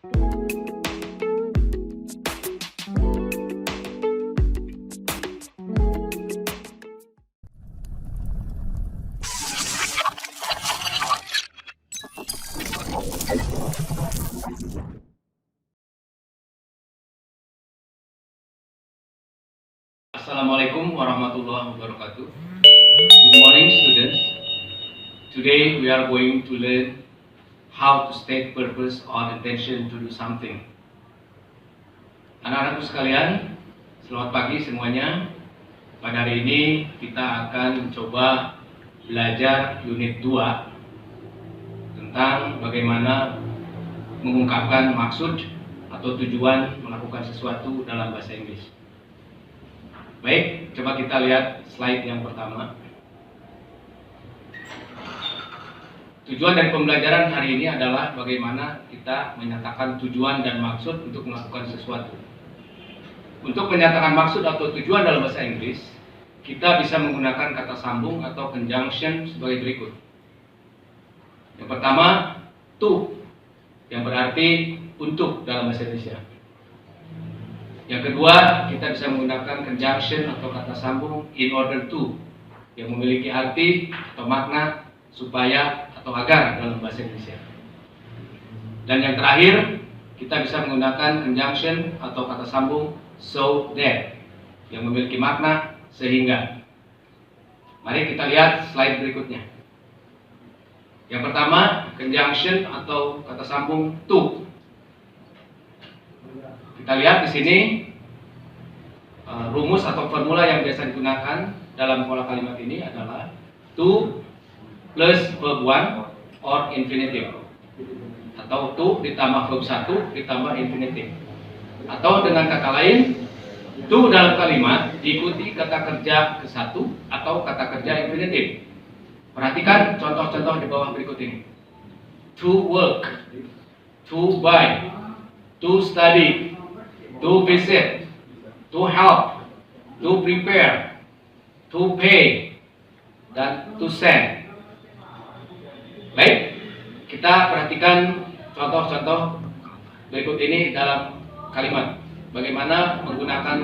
Assalamualaikum warahmatullahi wabarakatuh. Good morning, students. Today we are going to learn how to state purpose or intention to do something. Anak-anakku sekalian, selamat pagi semuanya. Pada hari ini kita akan mencoba belajar unit 2 tentang bagaimana mengungkapkan maksud atau tujuan melakukan sesuatu dalam bahasa Inggris. Baik, coba kita lihat slide yang pertama. Tujuan dari pembelajaran hari ini adalah bagaimana kita menyatakan tujuan dan maksud untuk melakukan sesuatu. Untuk menyatakan maksud atau tujuan dalam bahasa Inggris, kita bisa menggunakan kata sambung atau conjunction sebagai berikut. Yang pertama, to, yang berarti untuk dalam bahasa Indonesia. Yang kedua, kita bisa menggunakan conjunction atau kata sambung in order to, yang memiliki arti atau makna supaya atau agar dalam bahasa Indonesia. Dan yang terakhir, kita bisa menggunakan conjunction atau kata sambung so that, yang memiliki makna sehingga. Mari kita lihat slide berikutnya. Yang pertama, conjunction atau kata sambung to. Kita lihat di sini rumus atau formula yang biasa digunakan dalam pola kalimat ini adalah to plus verb 1 or infinitive, atau to ditambah verb 1 ditambah infinitive, atau dengan kata lain to dalam kalimat diikuti kata kerja ke satu atau kata kerja infinitive. Perhatikan contoh-contoh di bawah berikut ini. To work, to buy, to study, to visit, to help, to prepare, to pay, dan to send. Baik, kita perhatikan contoh-contoh berikut ini dalam kalimat. Bagaimana menggunakan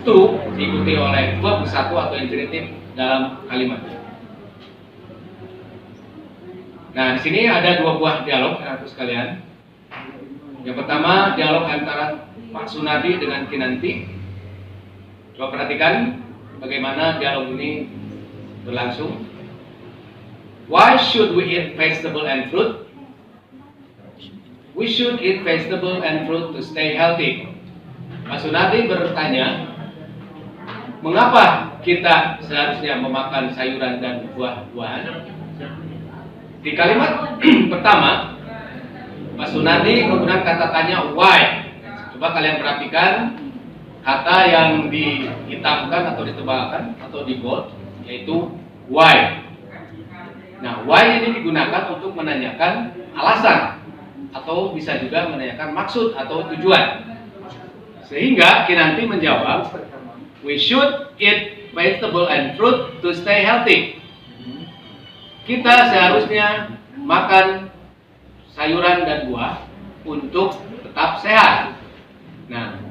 to diikuti oleh verb satu atau infinitive dalam kalimat. Nah, di sini ada dua buah dialog, anak-anakku sekalian. Yang pertama, dialog antara Pak Sunardi dengan Kinanti. Coba perhatikan bagaimana dialog ini berlangsung. Why should we eat vegetable and fruit? We should eat vegetable and fruit to stay healthy. Pak Sunardi bertanya, mengapa kita seharusnya memakan sayuran dan buah-buahan? Di kalimat pertama, Pak Sunardi menggunakan kata tanya why. Coba kalian perhatikan kata yang dihitamkan atau ditebalkan atau di bold, yaitu why. Nah, why ini digunakan untuk menanyakan alasan atau bisa juga menanyakan maksud atau tujuan. Sehingga Kinanti menjawab, we should eat vegetable and fruit to stay healthy. Kita seharusnya makan sayuran dan buah untuk tetap sehat. Nah,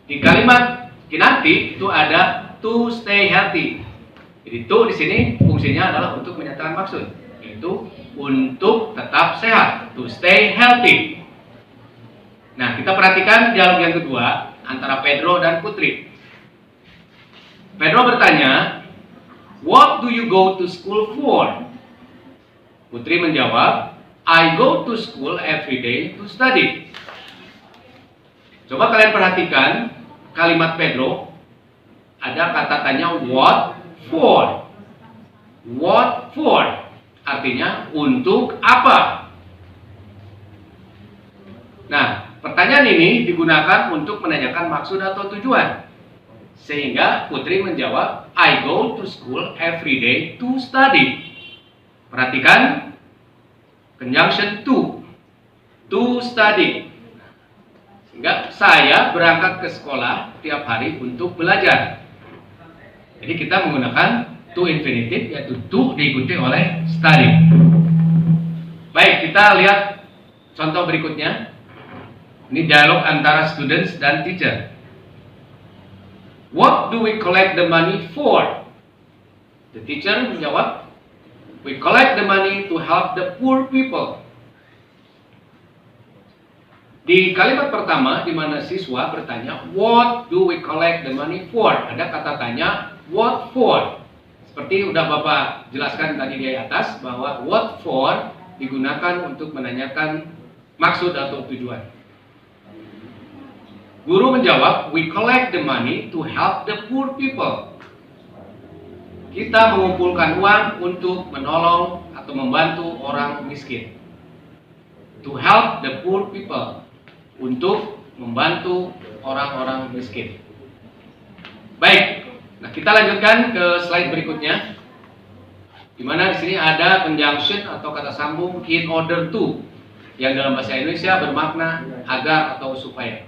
di kalimat Kinanti itu ada to stay healthy. Jadi to di sini fungsinya adalah untuk menyatakan maksud, yaitu untuk tetap sehat, to stay healthy. Nah, kita perhatikan dialog yang kedua antara Pedro dan Putri. Pedro bertanya, what do you go to school for? Putri menjawab, I go to school every day to study. Coba kalian perhatikan kalimat Pedro, ada kata tanya what for. What for? Artinya untuk apa? Nah, pertanyaan ini digunakan untuk menanyakan maksud atau tujuan. Sehingga Putri menjawab, I go to school every day to study. Perhatikan conjunction to study. Sehingga saya berangkat ke sekolah tiap hari untuk belajar. Jadi kita menggunakan to infinitive, yaitu to diikuti oleh study. Baik, kita lihat contoh berikutnya. Ini dialog antara students dan teacher. What do we collect the money for? The teacher menjawab, we collect the money to help the poor people. Di kalimat pertama, di mana siswa bertanya, what do we collect the money for? Ada kata tanya, what for? Seperti udah Bapak jelaskan tadi di atas, bahwa what for digunakan untuk menanyakan maksud atau tujuan. Guru menjawab, we collect the money to help the poor people. Kita mengumpulkan uang untuk menolong atau membantu orang miskin. To help the poor people. Untuk membantu orang-orang miskin. Baik, nah kita lanjutkan ke slide berikutnya. Di mana di sini ada conjunction atau kata sambung in order to, yang dalam bahasa Indonesia bermakna agar atau supaya.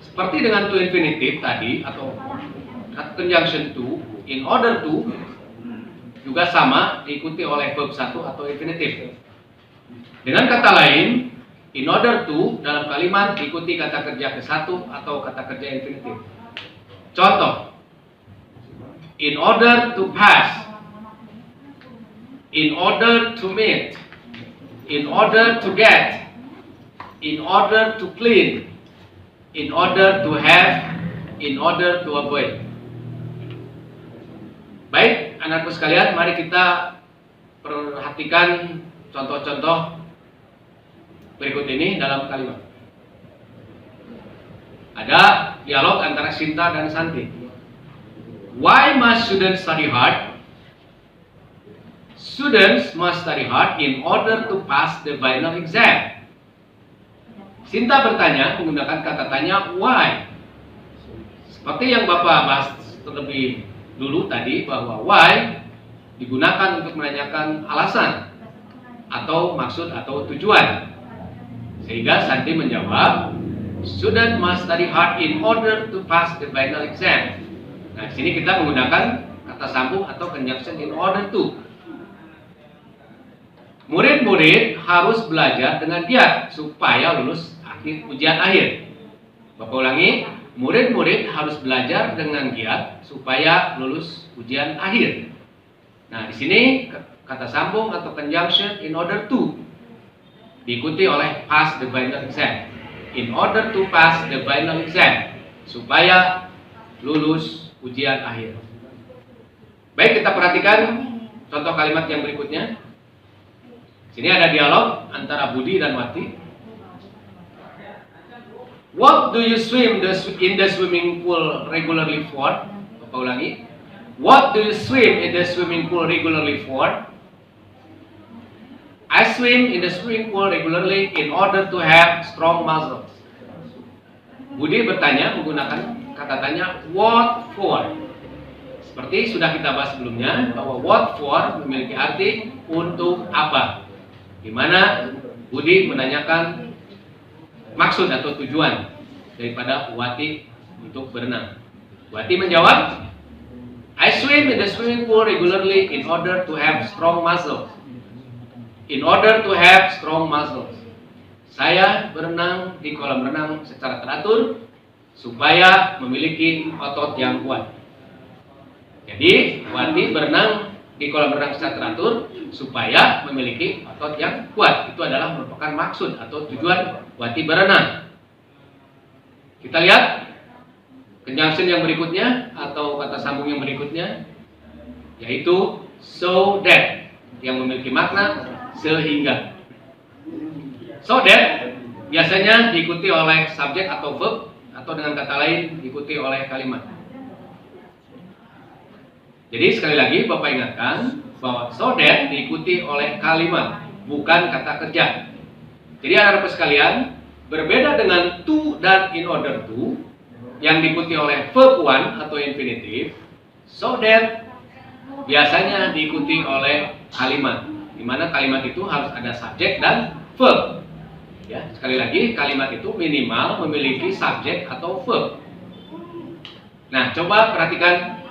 Seperti dengan to infinitive tadi atau conjunction to, in order to juga sama diikuti oleh verb 1 atau infinitive. Dengan kata lain, in order to dalam kalimat diikuti kata kerja ke-1 atau kata kerja infinitive. Contoh, in order to pass, in order to meet, in order to get, in order to clean, in order to have, in order to avoid. Baik, anakku sekalian, mari kita perhatikan contoh-contoh berikut ini dalam kalimat. Ada dialog antara Sinta dan Santi. Why must students study hard? Students must study hard in order to pass the final exam. Sinta bertanya menggunakan kata tanya why. Seperti yang Bapak bahas terlebih dulu tadi, bahwa why digunakan untuk menanyakan alasan atau maksud atau tujuan. Sehingga Santi menjawab, student must study hard in order to pass the final exam. Nah, di sini kita menggunakan kata sambung atau conjunction in order to. Murid-murid harus belajar dengan giat supaya lulus ujian akhir. Bapak ulangi, murid-murid harus belajar dengan giat supaya lulus ujian akhir. Nah, di sini kata sambung atau conjunction in order to diikuti oleh pass the final exam. In order to pass the final exam, supaya lulus ujian akhir. Baik, kita perhatikan contoh kalimat yang berikutnya. Sini ada dialog antara Budi dan Wati. What do you swim in the swimming pool regularly for? Bapak ulangi. What do you swim in the swimming pool regularly for? I swim in the swimming pool regularly in order to have strong muscles. Budi bertanya menggunakan kata tanya what for. Seperti sudah kita bahas sebelumnya, bahwa what for memiliki arti untuk apa. Di mana Budi menanyakan maksud atau tujuan daripada Wati untuk berenang. Wati menjawab, I swim in the swimming pool regularly in order to have strong muscles. In order to have strong muscles. Saya berenang di kolam renang secara teratur supaya memiliki otot yang kuat. Jadi, Wati berenang di kolam renang secara teratur supaya memiliki otot yang kuat. Itu adalah merupakan maksud atau tujuan Wati berenang. Kita lihat conjunction yang berikutnya atau kata sambung yang berikutnya, yaitu so that, yang memiliki makna sehingga. So that biasanya diikuti oleh subjek atau verb, atau dengan kata lain diikuti oleh kalimat. Jadi sekali lagi Bapak ingatkan bahwa so that diikuti oleh kalimat, bukan kata kerja. Jadi anak-anak sekalian, berbeda dengan to dan in order to yang diikuti oleh verb one atau infinitive, so that biasanya diikuti oleh kalimat, di mana kalimat itu harus ada subjek dan verb. Ya, sekali lagi kalimat itu minimal memiliki subjek atau verb. Nah, coba perhatikan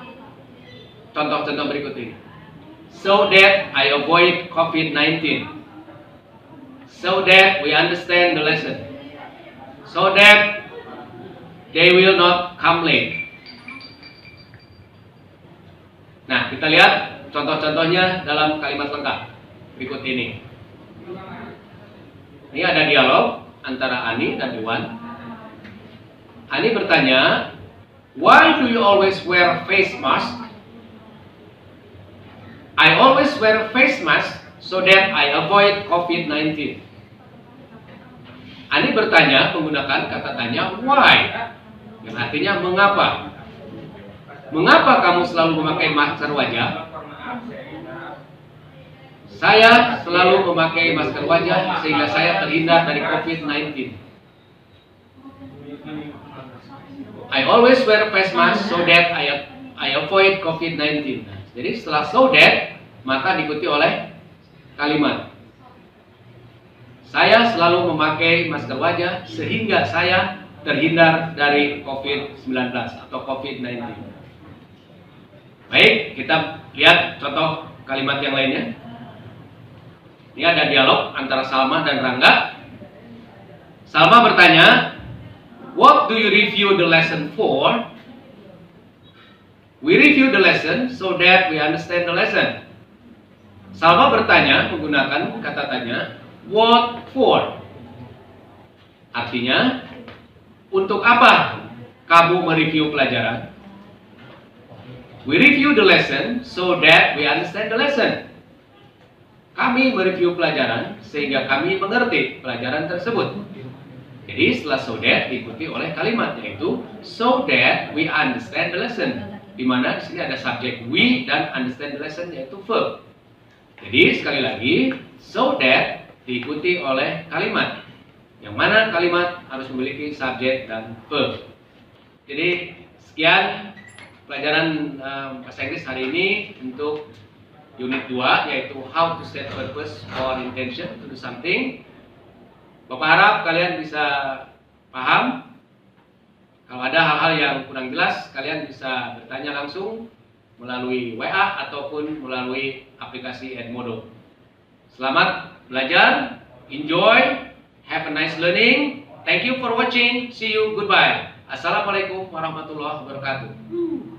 contoh-contoh berikut ini. So that I avoid COVID-19. so that we understand the lesson, so that they will not come late. Nah, kita lihat contoh-contohnya dalam kalimat lengkap berikut ini. Ini ada dialog antara Ani dan Iwan. Ani bertanya, "Why do you always wear face mask?" "I always wear face mask so that I avoid COVID-19." Ani bertanya menggunakan kata tanya why, yang artinya mengapa. Mengapa kamu selalu memakai masker wajah? Saya selalu memakai masker wajah sehingga saya terhindar dari COVID-19. I always wear face mask so that I avoid COVID-19. Jadi setelah so that, maka diikuti oleh kalimat. Saya selalu memakai masker wajah sehingga saya terhindar dari COVID-19 atau COVID-19. Baik, kita lihat contoh kalimat yang lainnya. Ini ada dialog antara Salma dan Rangga. Salma bertanya, "What do you review the lesson for?" We review the lesson so that we understand the lesson. Salma bertanya menggunakan kata tanya, what for? Artinya, untuk apa kamu mereview pelajaran? We review the lesson so that we understand the lesson. Kami mereview pelajaran sehingga kami mengerti pelajaran tersebut. Jadi setelah so that diikuti oleh kalimat yaitu so that we understand the lesson. Di mana di sini ada subjek we dan understand the lesson yaitu verb. Jadi sekali lagi so that diikuti oleh kalimat. Yang mana kalimat harus memiliki subjek dan verb. Jadi sekian pelajaran bahasa Inggris hari ini untuk unit 2 yaitu how to set purpose or intention to do something. Bapak harap kalian bisa paham. Kalau ada hal-hal yang kurang jelas, kalian bisa bertanya langsung melalui WA ataupun melalui aplikasi Edmodo. Selamat belajar, enjoy, have a nice learning. Thank you for watching. See you, goodbye. Assalamualaikum warahmatullahi wabarakatuh.